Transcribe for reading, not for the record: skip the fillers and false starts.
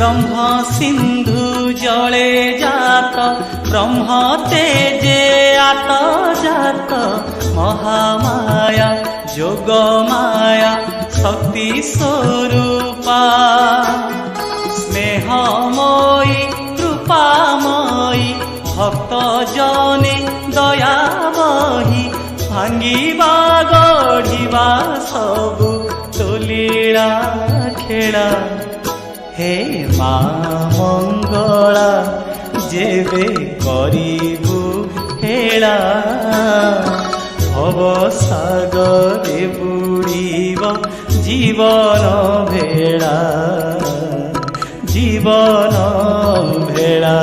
ব্রহ্ম সিন্ধু জলে জাত ব্রহ্ম তেজে আত জাত মহামায়া যোগ মায়া শক্তি স্বরূপা স্নেহময়ী কৃপাময়ী ভক্ত জনে দয়া বহি ভাঙ্গিবা গঢ়িবা সবু তোলিলা খেলা হে মা মঙ্গলা যেবে করিবু হেলা ভব সাগরে বুড়িব জীবন ভেড়া জীবন ভেড়া।